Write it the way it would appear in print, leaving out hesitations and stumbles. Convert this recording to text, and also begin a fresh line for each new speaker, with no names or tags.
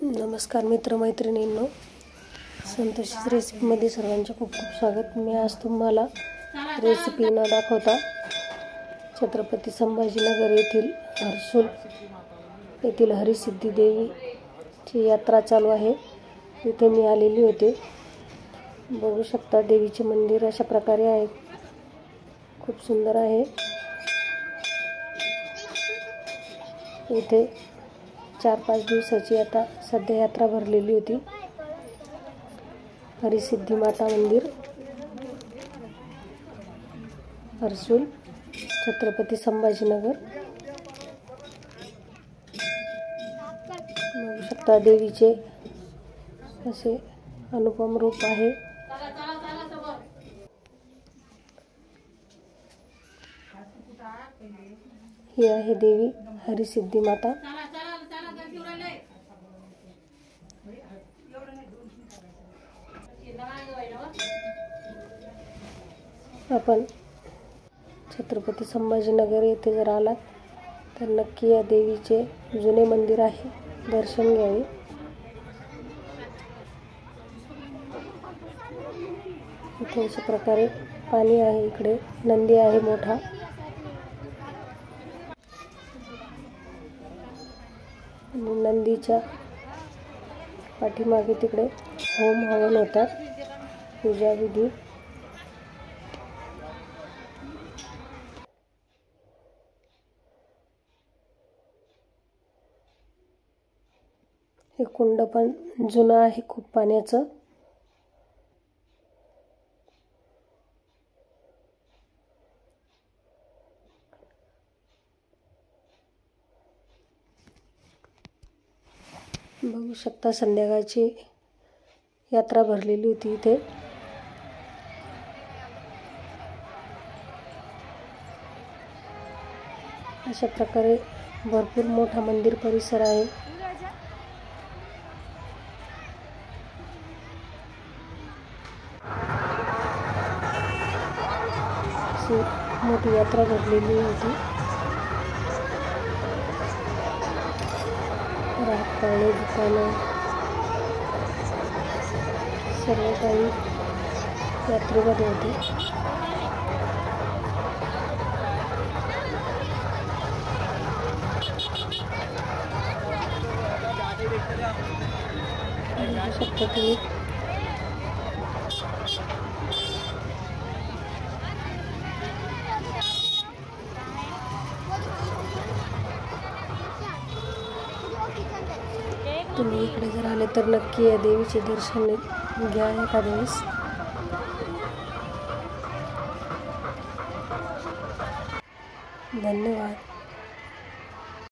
नमस्कार मित्रमैत्रिणींनो, संतोषीच रेसिपीमध्ये सर्वांचे खूप खूप स्वागत। मी आज तुम्हाला रेसिपी न दाखवता छत्रपती संभाजीनगर येथील हर्सुल येथील हरिसिद्धी देवीची यात्रा चालू आहे, तिथे मी आलेली होते। बघू शकता देवीचे मंदिर अशा प्रकारे आहे, खूप सुंदर आहे। इथे 4-5 दिवसाची आता सध्या यात्रा भरलेली होती। हरिसिद्धी माता मंदिर, हर्सुल, छत्रपती संभाजीनगर। बघू शकता देवीचे असे अनुपम रूप आहे। ही आहे देवी हरिसिद्धी माता। आपण छत्रपती संभाजीनगर येथे जर आलात तर नक्की या देवीचे जुने मंदिर आहे, दर्शन घ्यावे। इथे अशा प्रकारे पाणी आहे, इकडे नंदी आहे मोठा। आणि नंदीच्या पाठीमागे तिकडे होम हवन होतात, पूजा विधी। हे कुंड पण जुनं आहे खूप पाण्याचं। बघू शकता संध्याकाळची यात्रा भरलेली होती इथे। अशा प्रकारे भरपूर मोठा मंदिर परिसर आहे। मोठी यात्रा भरलेली होती। रातपाळी दुकानं सर्व काही यात्रेमध्ये होते। बघू शकता तुम्ही तुम्ही इकडे जर आले तर नक्की या देवीचे दर्शन घ्या एखाद्या वेळेस। धन्यवाद।